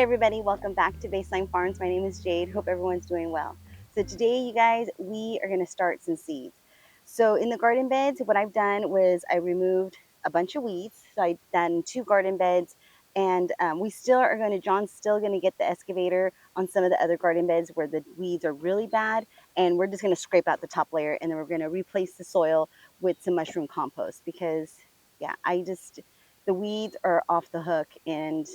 everybody, welcome back to Baseline Farms. My name is Jade. Hope everyone's doing well. So today, you guys, we are going to start some seeds. So in the garden beds, what I've done was I removed a bunch of weeds. So I've done 2 garden beds, and we still are going to, John's still going to get the excavator on some of the other garden beds where the weeds are really bad, and we're just going to scrape out the top layer, and then we're going to replace the soil with some mushroom compost because, yeah, the weeds are off the hook, and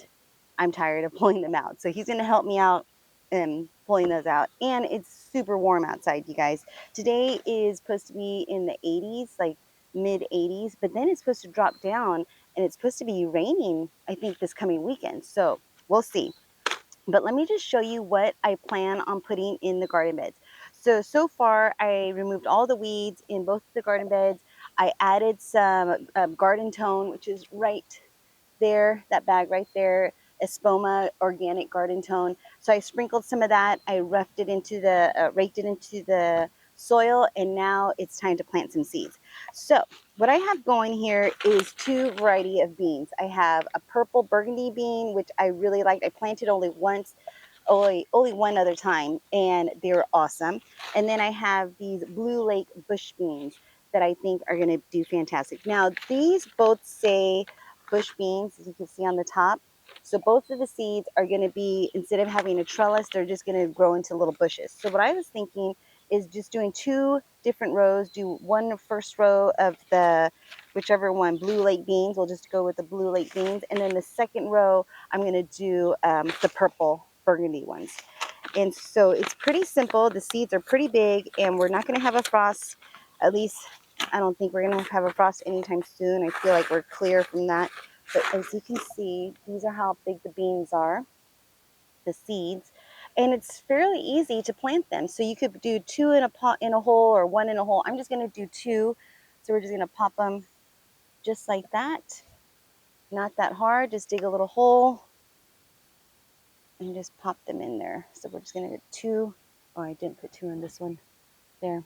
I'm tired of pulling them out. So he's going to help me out in pulling those out. And it's super warm outside, you guys. Today is supposed to be in the 80s, like mid 80s, but then it's supposed to drop down and it's supposed to be raining, I think, this coming weekend. So we'll see. But let me just show you what I plan on putting in the garden beds. So far, I removed all the weeds in both the garden beds. I added some garden tone, which is right there, that bag right there, Espoma Organic Garden Tone. So I sprinkled some of that. I raked it into the soil, and now it's time to plant some seeds. So what I have going here is 2 varieties of beans. I have a purple burgundy bean, which I really liked. I planted only once, only one other time, and they're awesome. And then I have these Blue Lake bush beans that I think are going to do fantastic. Now, these both say bush beans, as you can see on the top. So both of the seeds are going to be, instead of having a trellis, they're just going to grow into little bushes. So what I was thinking is just doing 2 different rows. Do one first row of the whichever one, Blue Lake beans. We'll just go with the Blue Lake beans. And then the second row, I'm going to do the purple burgundy ones. And so it's pretty simple. The seeds are pretty big, and we're not going to have a frost. At least I don't think we're going to have a frost anytime soon. I feel like we're clear from that. But as you can see, these are how big the beans are, the seeds. And it's fairly easy to plant them. So you could do 2 in a pot in a hole or 1 in a hole. I'm just going to do 2. So we're just going to pop them just like that. Not that hard. Just dig a little hole and just pop them in there. So we're just going to get 2. Oh, I didn't put 2 in this one. There.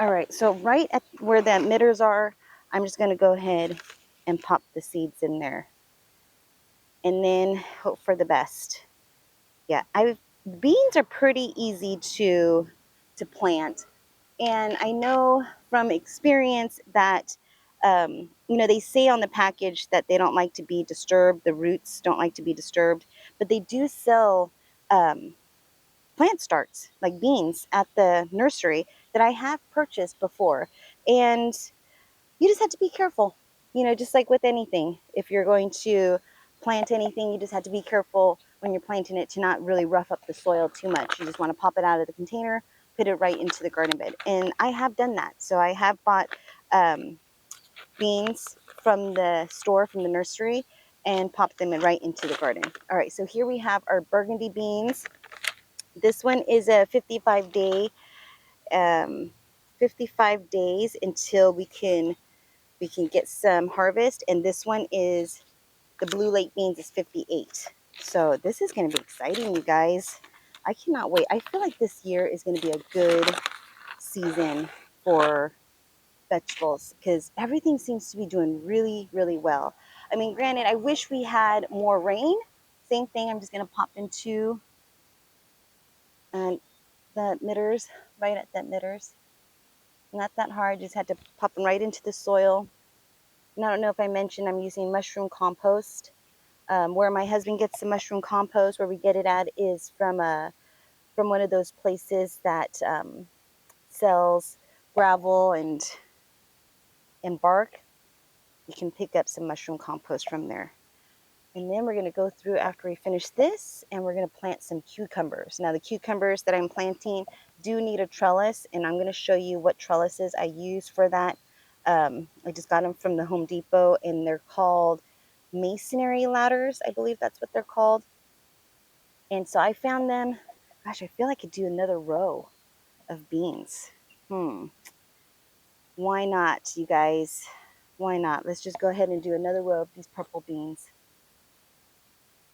All right, so right at where the emitters are, I'm just going to go ahead and pop the seeds in there. And then hope for the best. Yeah, beans are pretty easy to plant. And I know from experience that, they say on the package that they don't like to be disturbed. The roots don't like to be disturbed. But they do sell plant starts, like beans, at the nursery that I have purchased before. And you just have to be careful, just like with anything. If you're going to plant anything, you just have to be careful when you're planting it to not really rough up the soil too much. You just want to pop it out of the container, put it right into the garden bed. And I have done that. So I have bought beans from the store, from the nursery, and popped them right into the garden. All right, so here we have our burgundy beans. This one is a 55 days until we can get some harvest. And this one is, the Blue Lake beans is 58. So this is going to be exciting, you guys. I cannot wait. I feel like this year is going to be a good season for vegetables because everything seems to be doing really, really well. I mean, granted, I wish we had more rain. Same thing. I'm just going to pop into the emitters, right at the emitters. Not that hard. Just had to pop them right into the soil. And I don't know if I mentioned I'm using mushroom compost. Where my husband gets the mushroom compost, where we get it at, is from one of those places that sells gravel and bark. You can pick up some mushroom compost from there. And then we're going to go through after we finish this, and we're going to plant some cucumbers. Now, the cucumbers that I'm planting do need a trellis, and I'm going to show you what trellises I use for that. I just got them from the Home Depot, and they're called masonry ladders. I believe that's what they're called. And so I found them. Gosh, I feel like I could do another row of beans. Why not, you guys? Why not? Let's just go ahead and do another row of these purple beans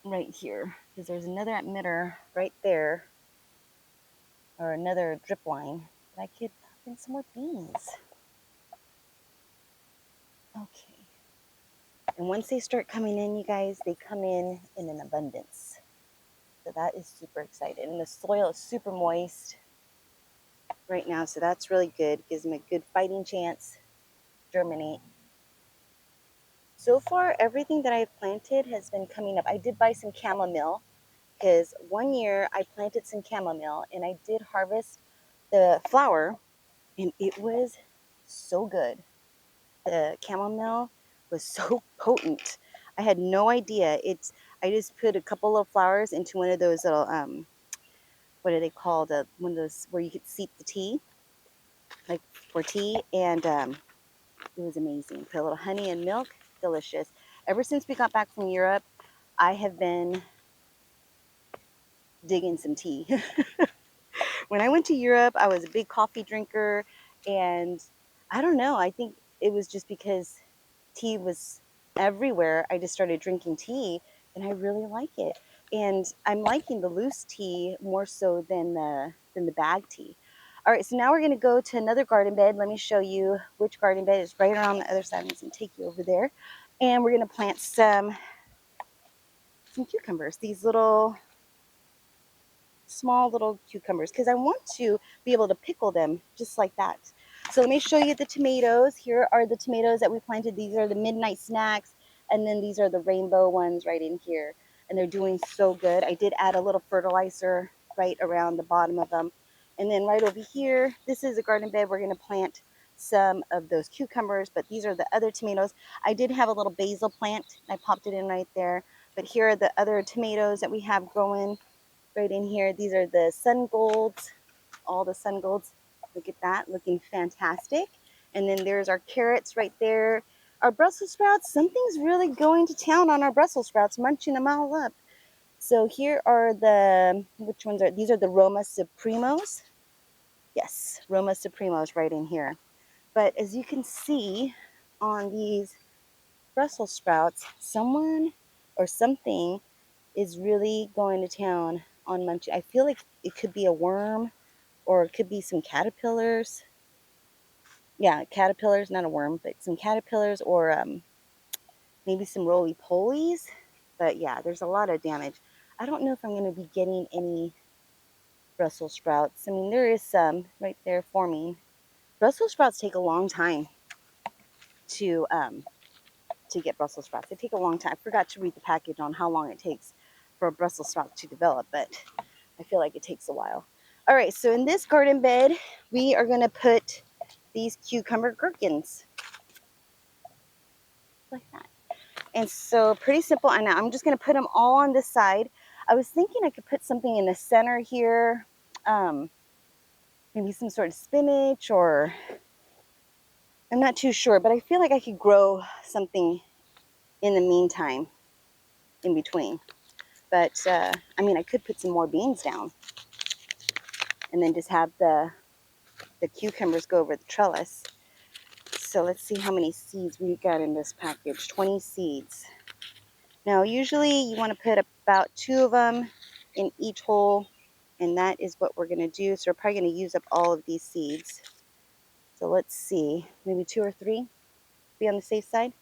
right here, because there's another emitter right there, or another drip line that I could pop in some more beans. Okay. And once they start coming in, you guys, they come in an abundance. So that is super exciting. And the soil is super moist right now, so that's really good. Gives them a good fighting chance to germinate. So far, everything that I've planted has been coming up. I did buy some chamomile because one year I planted some chamomile and I did harvest the flower, and it was so good. The chamomile was so potent. I had no idea. I just put a couple of flowers into one of those little what are they called? One of those where you could steep the tea, like for tea, and it was amazing. Put a little honey and milk, delicious. Ever since we got back from Europe, I have been digging some tea. When I went to Europe, I was a big coffee drinker, and I don't know, I think it was just because tea was everywhere. I just started drinking tea, and I really like it. And I'm liking the loose tea more so than the bag tea. All right, so now we're going to go to another garden bed. Let me show you which garden bed is right around the other side. I'm going to take you over there, and we're going to plant some cucumbers. These little small little cucumbers because I want to be able to pickle them just like that. So let me show you the tomatoes. Here are the tomatoes that we planted. These are the midnight snacks, and then these are the rainbow ones right in here, and they're doing so good. I did add a little fertilizer right around the bottom of them. And then right over here, this is a garden bed. We're going to plant some of those cucumbers, but these are the other tomatoes. I did have a little basil plant. I popped it in right there, but here are the other tomatoes that we have growing right in here. These are the sun golds, all the sun golds. Look at that, looking fantastic. And then there's our carrots right there. Our Brussels sprouts, something's really going to town on our Brussels sprouts, munching them all up. So here are which ones are, these are the Roma Supremos. Yes, Roma Supremos right in here. But as you can see on these Brussels sprouts, someone or something is really going to town on munching. I feel like it could be a worm or it could be some caterpillars. Yeah, caterpillars, not a worm, but some caterpillars or maybe some roly-polies. But yeah, there's a lot of damage. I don't know if I'm going to be getting any Brussels sprouts. I mean, there is some right there forming. Brussels sprouts take a long time to get Brussels sprouts. They take a long time. I forgot to read the package on how long it takes for a Brussels sprout to develop, but I feel like it takes a while. All right, so in this garden bed, we are going to put these cucumber gherkins like that. And so pretty simple. And I'm just going to put them all on this side. I was thinking I could put something in the center here, maybe some sort of spinach, or I'm not too sure, but I feel like I could grow something in the meantime in between. But I mean, I could put some more beans down and then just have the cucumbers go over the trellis. So let's see how many seeds we got in this package. 20 seeds. Now, usually you want to put about 2 of them in each hole, and that is what we're going to do. So we're probably going to use up all of these seeds. So let's see, maybe 2 or 3, be on the safe side.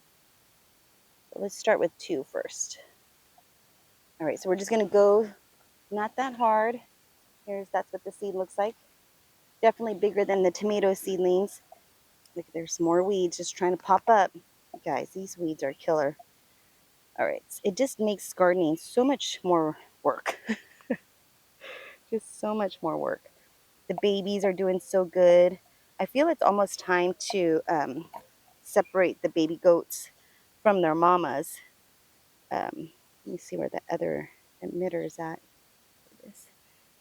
So let's start with 2 first. All right, so we're just going to go not that hard. That's what the seed looks like. Definitely bigger than the tomato seedlings. Look, there's more weeds just trying to pop up. Guys, these weeds are killer. All right, it just makes gardening so much more work. Just so much more work. The babies are doing so good. I feel it's almost time to separate the baby goats from their mamas. Let me see where the other emitter is at.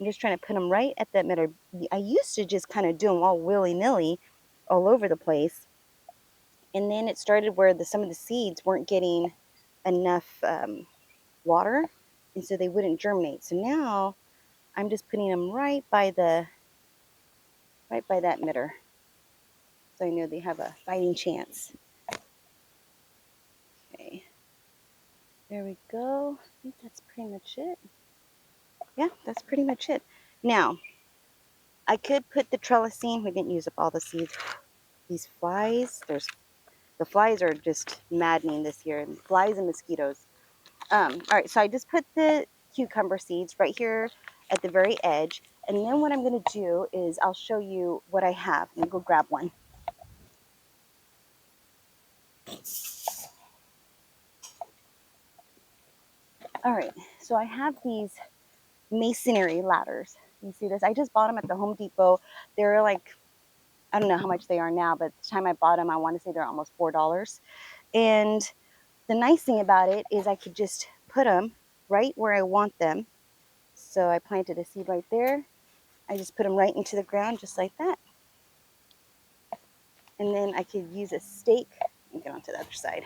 I'm just trying to put them right at the emitter. I used to just kind of do them all willy-nilly all over the place. And then it started where some of the seeds weren't getting enough water, and so they wouldn't germinate. So now I'm just putting them right by that emitter, so I know they have a fighting chance. Okay, there we go. I think that's pretty much it. Yeah, that's pretty much it. Now, I could put the trellising. We didn't use up all the seeds. These flies, the flies are just maddening this year. Flies and mosquitoes. All right, so I just put the cucumber seeds right here at the very edge. And then what I'm going to do is I'll show you what I have. Let me go grab one. All right, so I have these masonry ladders. You see this? I just bought them at the Home Depot. They're like, I don't know how much they are now, but the time I bought them, I want to say they're almost $4. And the nice thing about it is I could just put them right where I want them. So I planted a seed right there. I just put them right into the ground just like that. And then I could use a stake and get onto the other side.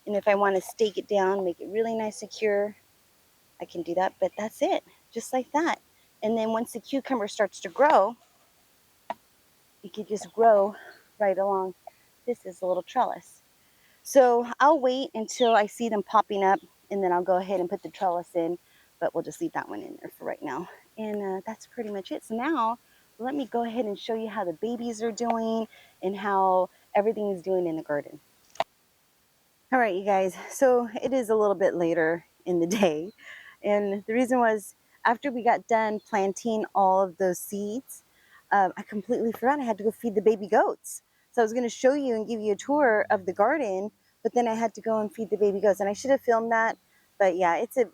And if I want to stake it down, make it really nice, secure, I can do that. But that's it, just like that. And then once the cucumber starts to grow, it could just grow right along. This is a little trellis. So I'll wait until I see them popping up, and then I'll go ahead and put the trellis in, but we'll just leave that one in there for right now. And that's pretty much it. So now let me go ahead and show you how the babies are doing and how everything is doing in the garden. All right, you guys, so it is a little bit later in the day, and the reason was after we got done planting all of those seeds, I completely forgot I had to go feed the baby goats. So I was going to show you and give you a tour of the garden, but then I had to go and feed the baby goats, and I should have filmed that, but yeah, it's a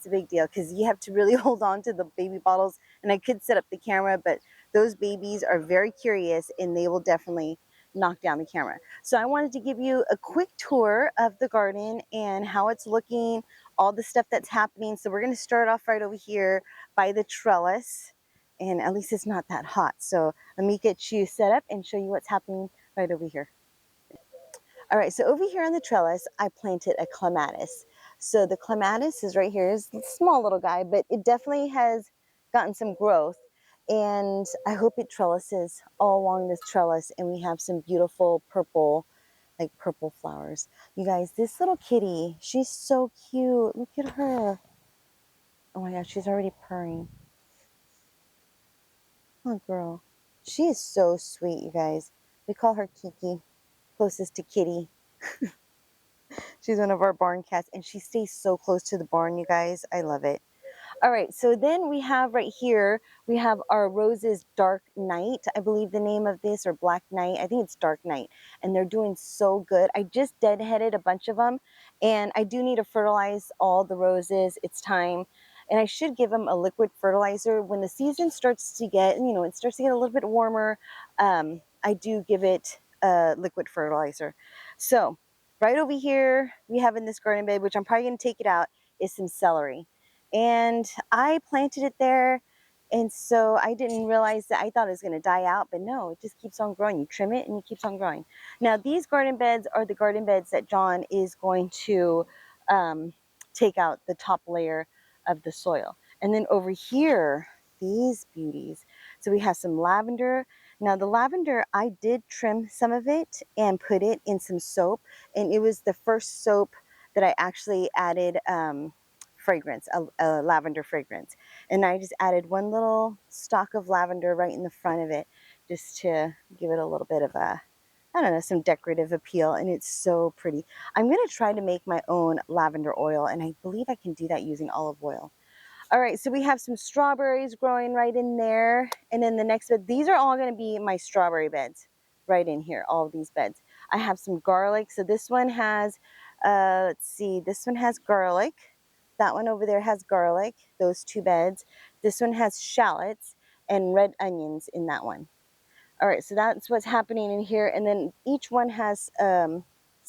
big deal because you have to really hold on to the baby bottles, and I could set up the camera, but those babies are very curious, and they will definitely knock down the camera. So I wanted to give you a quick tour of the garden and how it's looking, all the stuff that's happening. So we're going to start off right over here by the trellis, and at least it's not that hot. So let me get you set up and show you what's happening right over here. All right, so over here on the trellis, I planted a clematis. So the clematis is right here. It's a small little guy, but it definitely has gotten some growth. And I hope it trellises all along this trellis, and we have some beautiful purple, like purple flowers. You guys, this little kitty, she's so cute. Look at her. Oh my gosh, she's already purring. Oh, girl. She is so sweet, you guys. We call her Kiki, closest to Kitty. She's one of our barn cats, and she stays so close to the barn, you guys. I love it. All right, so then we have right here, we have our roses Dark Night. I believe the name of this, or Black Night. I think it's Dark Night, and they're doing so good. I just deadheaded a bunch of them, and I do need to fertilize all the roses. It's time, and I should give them a liquid fertilizer. When the season starts to get, it starts to get a little bit warmer, I do give it a liquid fertilizer. So right over here, we have in this garden bed, which I'm probably going to take it out, is some celery. And I planted it there, and so I didn't realize that. I thought it was going to die out, but no, it just keeps on growing. You trim it and it keeps on growing. Now these garden beds are the garden beds that John is going to take out the top layer of the soil. And then over here, these beauties. So we have some lavender. Now the lavender, I did trim some of it and put it in some soap, and it was the first soap that I actually added fragrance, a lavender fragrance. And I just added one little stalk of lavender right in the front of it, just to give it a little bit of a, I don't know, some decorative appeal. And it's so pretty. I'm going to try to make my own lavender oil, and I believe I can do that using olive oil. All right, so we have some strawberries growing right in there. And then the next bed, these are all going to be my strawberry beds right in here, all of these beds. I have some garlic. So this one has, let's see, this one has garlic. That one over there has garlic, those two beds. This one has shallots and red onions in that one. All right, so that's what's happening in here. And then each one has some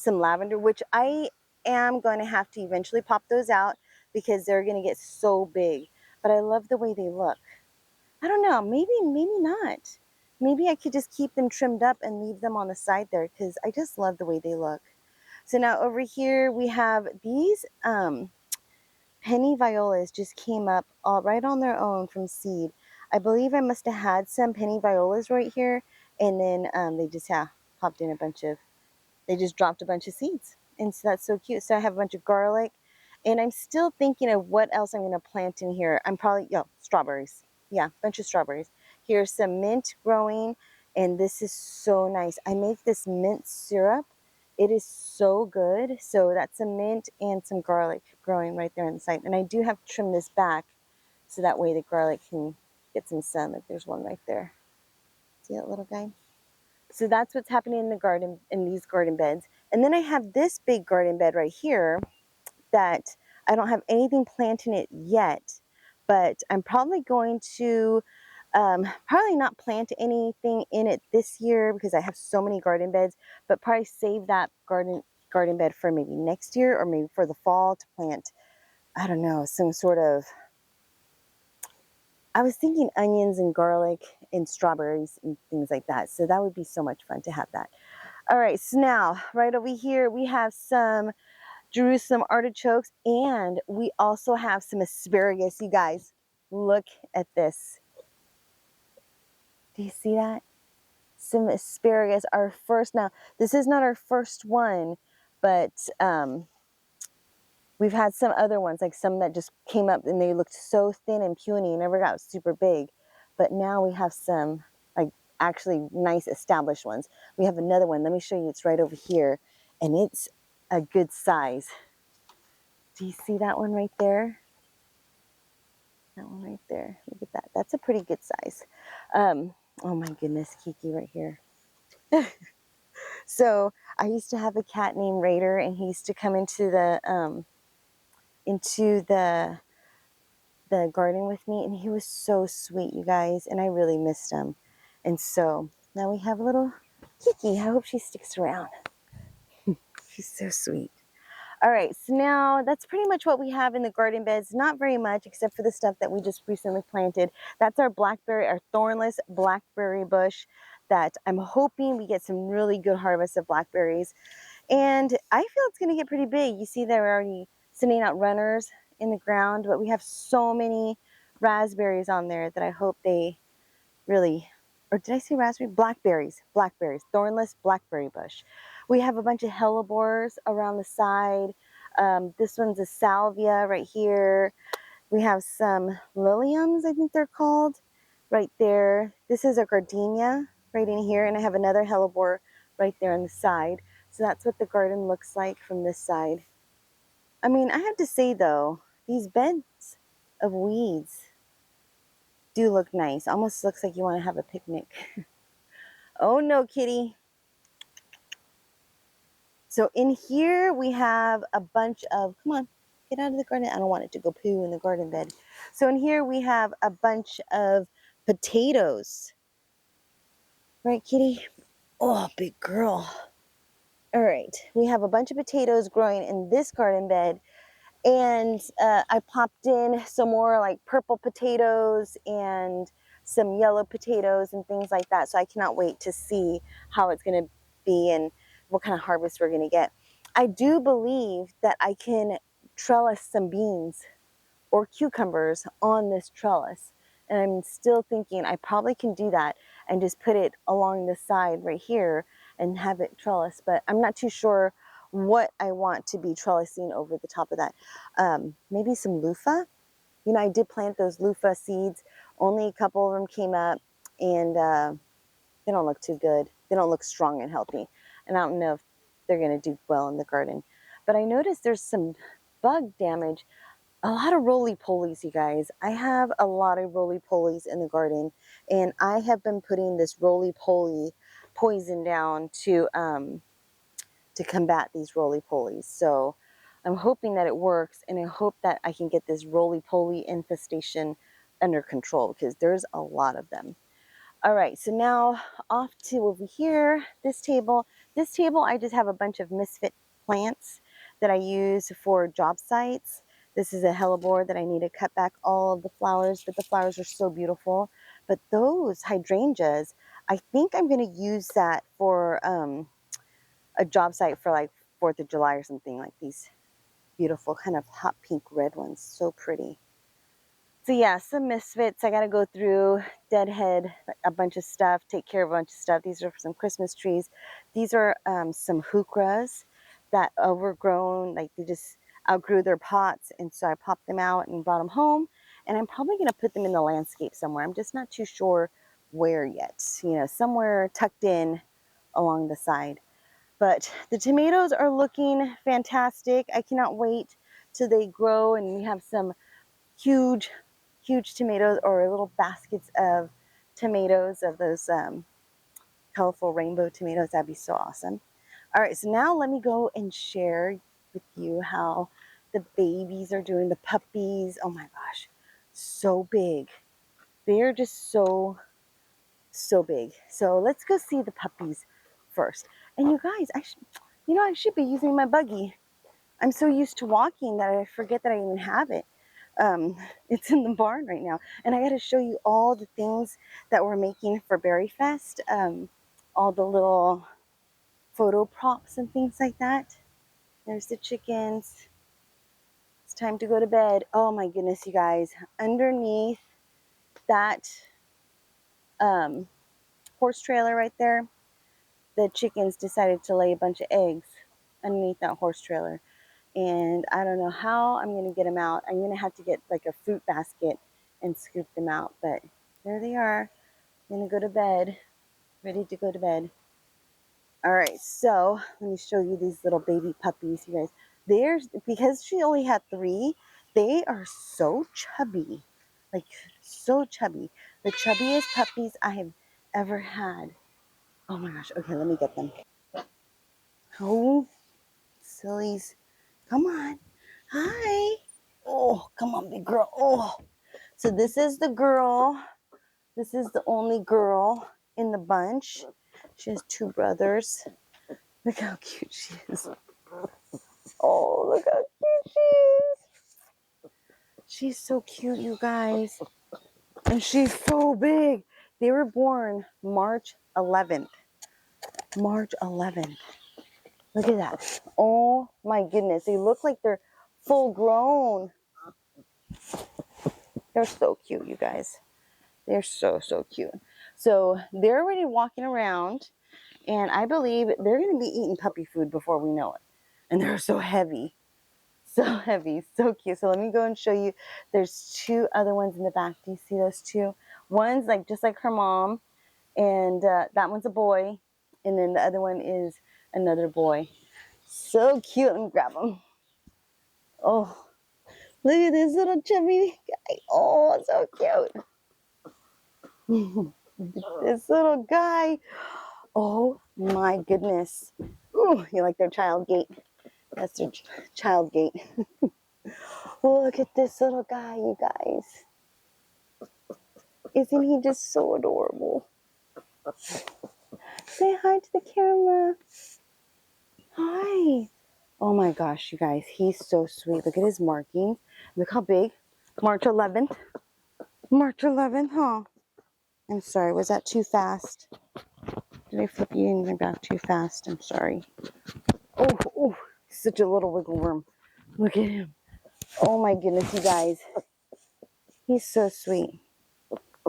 lavender, which I am going to have to eventually pop those out because they're going to get so big. But I love the way they look. I don't know, maybe not. Maybe I could just keep them trimmed up and leave them on the side there because I just love the way they look. So now over here we have these penny violas just came up all right on their own from seed. I believe I must have had some penny violas right here, and then they just popped in they just dropped a bunch of seeds. And so that's so cute. So I have a bunch of garlic, and I'm still thinking of what else I'm going to plant in here. I'm probably, strawberries. Yeah, a bunch of strawberries. Here's some mint growing, and this is so nice. I make this mint syrup. it is so good. So that's some mint and some garlic growing right there on the side. And I do have to trim this back so that way the garlic can get some sun. Like there's one right there. See that little guy? So that's what's happening in the garden, in these garden beds. And then I have this big garden bed right here that I don't have anything planted in it yet, but I'm probably going to probably not plant anything in it this year because I have so many garden beds, but probably save that garden bed for maybe next year or maybe for the fall to plant, I don't know, some sort of, I was thinking onions and garlic and strawberries and things like that. So that would be so much fun to have that. All right, so now right over here we have some Jerusalem artichokes, and we also have some asparagus. You guys, look at this. Do you see that? Some asparagus, our first. Now, this is not our first one, but we've had some other ones, like some that just came up and they looked so thin and puny, never got super big. But now we have some, like, actually nice established ones. We have another one. Let me show you. It's right over here, and it's a good size. Do you see that one right there? That one right there. Look at that. That's a pretty good size. Oh my goodness, Kiki right here. So I used to have a cat named Raider, and he used to come into the garden with me, and he was so sweet, you guys, and I really missed him. And so now we have a little Kiki. I hope she sticks around. She's so sweet. All right, so now that's pretty much what we have in the garden beds. Not very much except for the stuff that we just recently planted. That's our blackberry, our thornless blackberry bush that I'm hoping we get some really good harvest of blackberries. And I feel it's gonna get pretty big. You see they're already sending out runners in the ground, but we have so many raspberries on there that I hope they really, or did I say raspberry? Blackberries, thornless blackberry bush. We have a bunch of hellebores around the side. This one's a salvia right here. We have some liliums, I think they're called, right there. This is a gardenia right in here, and I have another hellebore right there on the side. So that's what the garden looks like from this side. I mean, I have to say though, these beds of weeds do look nice. Almost looks like you want to have a picnic. Oh no, kitty. So in here we have a bunch of, come on, get out of the garden. I don't want it to go poo in the garden bed. So in here we have a bunch of potatoes. Right, kitty? Oh, big girl. All right, we have a bunch of potatoes growing in this garden bed. And I popped in some more like purple potatoes and some yellow potatoes and things like that. So I cannot wait to see how it's going to be and what kind of harvest we're going to get. I do believe that I can trellis some beans or cucumbers on this trellis. And I'm still thinking I probably can do that and just put it along the side right here and have it trellis. But I'm not too sure what I want to be trellising over the top of that. Maybe some loofah. You know, I did plant those loofah seeds. Only a couple of them came up, and they don't look too good. They don't look strong and healthy. And I don't know if they're going to do well in the garden. But I noticed there's some bug damage. A lot of roly-polies, you guys. I have a lot of roly-polies in the garden, and I have been putting this roly-poly poison down to combat these roly-polies. So I'm hoping that it works, and I hope that I can get this roly-poly infestation under control because there's a lot of them. All right, so now off to over here, this table. This table, I just have a bunch of misfit plants that I use for job sites. This is a hellebore that I need to cut back all of the flowers, but the flowers are so beautiful. But those hydrangeas, I think I'm going to use that for a job site for like 4th of July or something, like these beautiful kind of hot pink red ones. So pretty. So yeah, some misfits. I got to go through, deadhead a bunch of stuff, take care of a bunch of stuff. These are some Christmas trees. These are some heucheras that overgrown, like they just outgrew their pots. And so I popped them out and brought them home. And I'm probably going to put them in the landscape somewhere. I'm just not too sure where yet. You know, somewhere tucked in along the side. But the tomatoes are looking fantastic. I cannot wait till they grow and we have some huge, huge tomatoes, or little baskets of tomatoes, of those colorful rainbow tomatoes. That'd be so awesome. All right, so now let me go and share with you how the babies are doing, the puppies. Oh my gosh, so big. They're just so big. So let's go see the puppies first. And you guys, I should be using my buggy. I'm so used to walking that I forget that I even have it. It's in the barn right now. And I got to show you all the things that we're making for Berry Fest. All the little photo props and things like that. There's the chickens. It's time to go to bed. Oh my goodness, you guys. Underneath that horse trailer right there, the chickens decided to lay a bunch of eggs underneath that horse trailer. And I don't know how I'm going to get them out. I'm going to have to get like a fruit basket and scoop them out. But there they are. I'm going to go to bed. Ready to go to bed. All right, so let me show you these little baby puppies, you guys. Because she only had 3, they are so chubby. Like, so chubby. The chubbiest puppies I have ever had. Oh my gosh. Okay, let me get them. Oh, sillies. Come on. Hi. Oh, come on, big girl. Oh. So this is the girl. This is the only girl in the bunch. She has 2 brothers. Look how cute she is. Oh, look how cute she is. She's so cute, you guys. And she's so big. They were born March 11th. March 11th. Look at that. Oh my goodness. They look like they're full grown. They're so cute, you guys. They're so, so cute. So they're already walking around, and I believe they're going to be eating puppy food before we know it. And they're so heavy. So heavy, so cute. So let me go and show you. There's 2 other ones in the back. Do you see those 2? One's like just like her mom, and that one's a boy, and then the other one is another boy. So cute. Let me grab them. Oh, look at this little chubby guy. Oh, so cute. This little guy. Oh my goodness. Ooh, you like their child gate? That's their child gate. Oh, look at this little guy, you guys. Isn't he just so adorable? Say hi to the camera. Hi. Oh my gosh, you guys. He's so sweet. Look at his markings. Look how big. March 11th. March 11th, huh? I'm sorry. Was that too fast? Did I flip you in your back too fast? I'm sorry. Oh, such a little wiggle worm. Look at him. Oh my goodness, you guys. He's so sweet.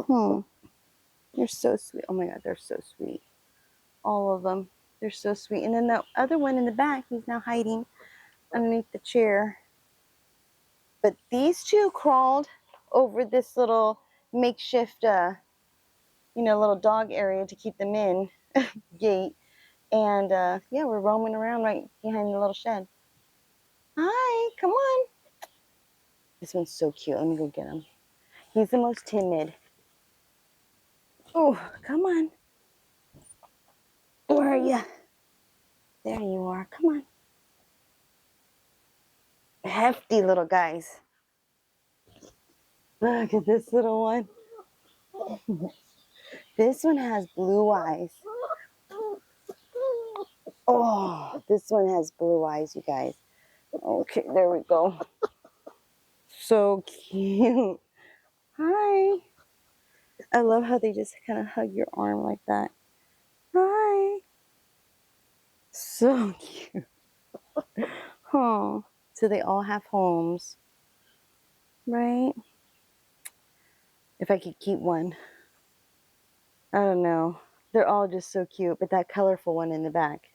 They're so sweet. Oh my God, they're so sweet. All of them. They're so sweet. And then the other one in the back, he's now hiding underneath the chair. But these 2 crawled over this little makeshift, little dog area to keep them in gate. And yeah, we're roaming around right behind the little shed. Hi, come on. This one's so cute. Let me go get him. He's the most timid. Oh, come on. Where are you? There you are. Come on. Hefty little guys. Look at this little one. This one has blue eyes. Oh, this one has blue eyes, you guys. Okay, there we go. So cute. Hi. I love how they just kind of hug your arm like that. Hi. So cute. Oh, so they all have homes, right? If I could keep one. I don't know. They're all just so cute, but that colorful one in the back.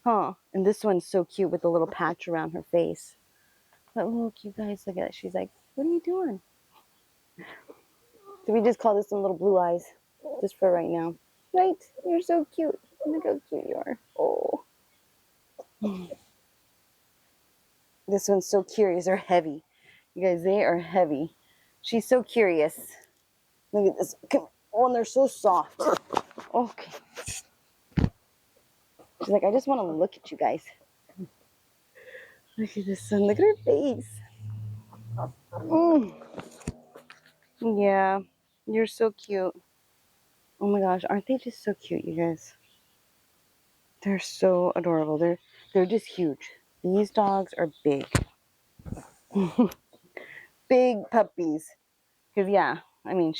Huh. And this one's so cute with the little patch around her face. But look, you guys, look at it. She's like, what are you doing? So we just call this one little blue eyes, just for right now. Right? You're so cute. Look how cute you are. Oh. This one's so curious. They're heavy. You guys, they are heavy. She's so curious. Look at this. Come. Oh, and they're so soft. Okay. She's like, I just want to look at you guys. Look at this one. Look at her face. Yeah, you're so cute. Oh my gosh, aren't they just so cute, you guys? They're so adorable. They're just huge. These dogs are big. Big puppies. Because yeah, I mean,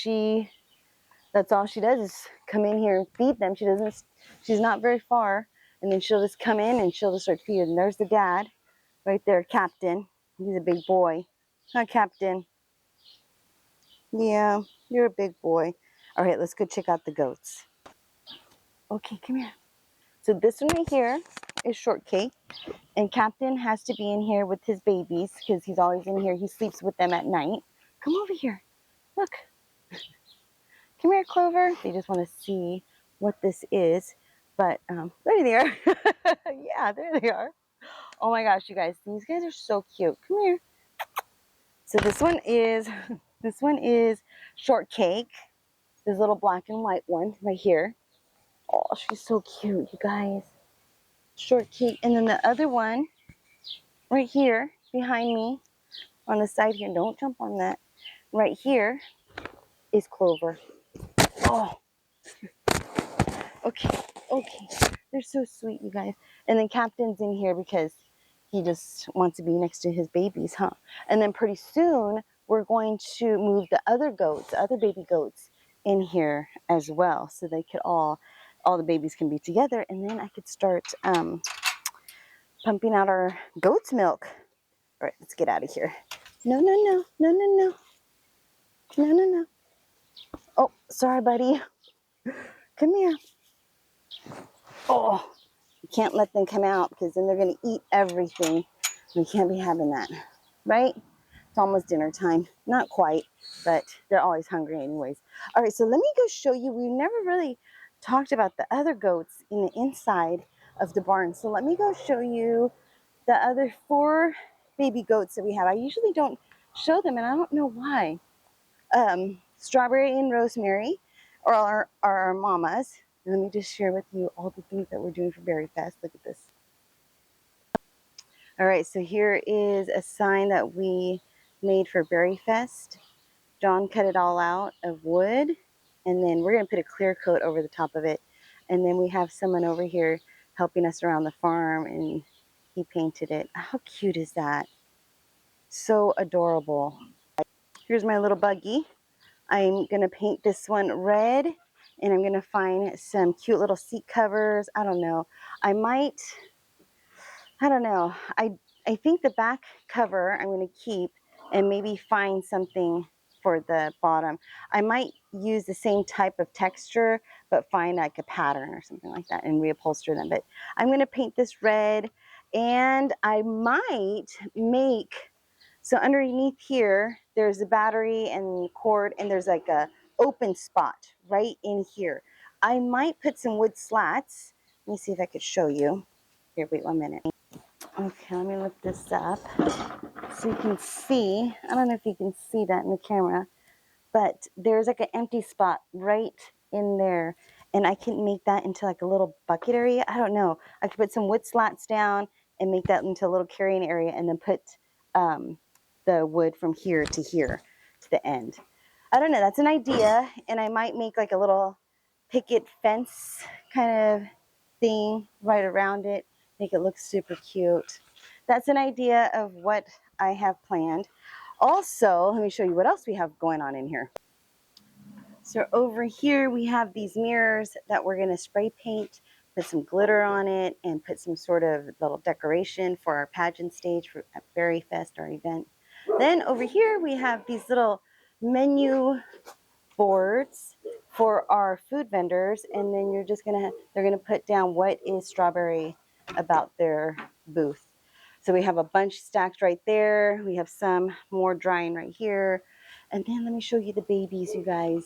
that's all she does is come in here and feed them. She's not very far. And then she'll just come in and she'll just start feeding. There's the dad right there, Captain. He's a big boy. Hi, Captain. Yeah, you're a big boy. All right, let's go check out the goats. Okay, come here. So this one right here is Shortcake. And Captain has to be in here with his babies because he's always in here. He sleeps with them at night. Come over here. Look. Come here, Clover. They just want to see what this is. But there they are. Yeah, there they are. Oh my gosh, you guys. These guys are so cute. Come here. So this one is Shortcake. This little black and white one right here. Oh, she's so cute, you guys. Shortcake. And then the other one right here behind me on the side here. Don't jump on that. Right here is Clover. Oh, okay, okay. They're so sweet, you guys. And then Captain's in here because he just wants to be next to his babies, huh? And then pretty soon we're going to move the other goats, the other baby goats in here as well. So they could all the babies can be together. And then I could start pumping out our goat's milk. All right, let's get out of here. No, no, no, no, no, no. No, no, no. Oh, sorry, buddy. Come here. Oh, you can't let them come out because then they're going to eat everything. We can't be having that, right? It's almost dinner time. Not quite, but they're always hungry anyways. All right, so let me go show you. We've never really talked about the other goats in the inside of the barn. So let me go show you the other 4 baby goats that we have. I usually don't show them, and I don't know why. Strawberry and Rosemary are our mamas. Let me just share with you all the things that we're doing for Berry Fest. Look at this. All right, so here is a sign that we made for Berry Fest. John cut it all out of wood, and then we're going to put a clear coat over the top of it. And then we have someone over here helping us around the farm, and he painted it. How cute is that? So adorable. Here's my little buggy. I'm going to paint this one red, and I'm going to find some cute little seat covers. I don't know. I don't know. I think the back cover I'm going to keep and maybe find something for the bottom. I might use the same type of texture, but find like a pattern or something like that and reupholster them. But I'm going to paint this red, and I might make, so underneath here, there's a battery and cord, and there's like a open spot right in here. I might put some wood slats. Let me see if I could show you. Here, wait 1 minute. Okay, let me lift this up so you can see. I don't know if you can see that in the camera, but there's like an empty spot right in there, and I can make that into like a little bucket area. I don't know. I could put some wood slats down and make that into a little carrying area, and then put the wood from here to the end. I don't know. That's an idea, and I might make like a little picket fence kind of thing right around it, make it look super cute. That's an idea of what I have planned. Also, let me show you what else we have going on in here. So over here we have these mirrors that we're going to spray paint, put some glitter on it, and put some sort of little decoration for our pageant stage for at Berry Fest, our event. Then over here we have these little menu boards for our food vendors, and then they're gonna put down what is Strawberry about their booth. So we have a bunch stacked right there. We have some more drying right here. And then let me show you the babies, you guys.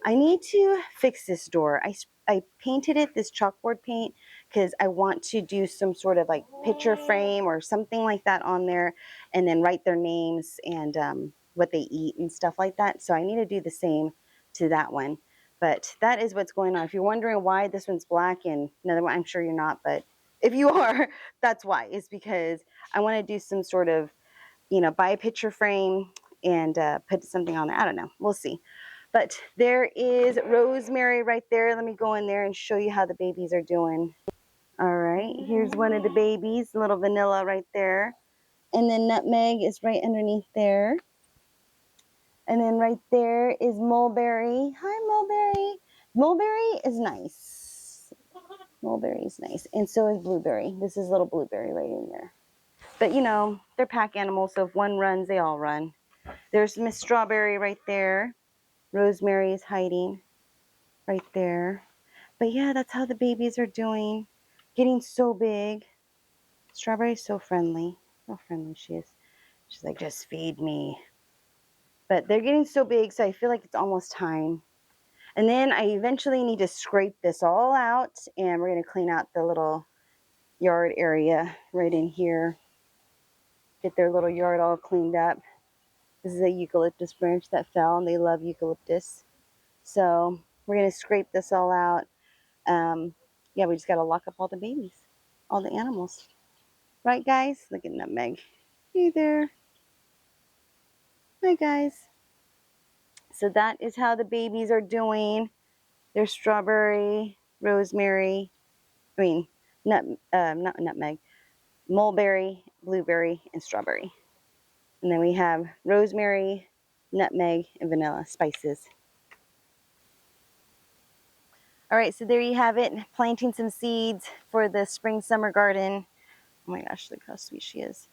I need to fix this door. I painted it this chalkboard paint because I want to do some sort of like picture frame or something like that on there, and then write their names and what they eat and stuff like that. So I need to do the same to that one. But that is what's going on. If you're wondering why this one's black and another one, I'm sure you're not, but if you are, that's why. It's because I want to do some sort of, buy a picture frame and put something on there. I don't know. We'll see. But there is Rosemary right there. Let me go in there and show you how the babies are doing. All right, here's one of the babies, little Vanilla right there. And then Nutmeg is right underneath there. And then right there is Mulberry. Hi, Mulberry. Mulberry is nice. Mulberry is nice. And so is Blueberry. This is little Blueberry right in there. But they're pack animals, so if one runs, they all run. There's Miss Strawberry right there. Rosemary is hiding right there. But yeah, that's how the babies are doing. Getting so big. Strawberry is so friendly. How friendly she is. She's like, just feed me. But they're getting so big, so I feel like it's almost time. And then I eventually need to scrape this all out, and we're going to clean out the little yard area right in here. Get their little yard all cleaned up. This is a eucalyptus branch that fell, and they love eucalyptus. So we're going to scrape this all out. Yeah, we just got to lock up all the babies, all the animals. Right, guys? Look at Nutmeg. Hey there. Hi, guys. So that is how the babies are doing. There's Strawberry, Rosemary, not Nutmeg, Mulberry, Blueberry, and Strawberry. And then we have Rosemary, Nutmeg, and Vanilla spices. All right, so there you have it. Planting some seeds for the spring summer garden. Oh my gosh, look how sweet she is.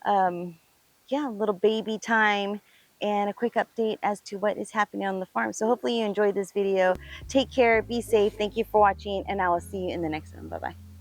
Yeah, a little baby time and a quick update as to what is happening on the farm. So hopefully you enjoyed this video. Take care, be safe. Thank you for watching, and I will see you in the next one. Bye-bye.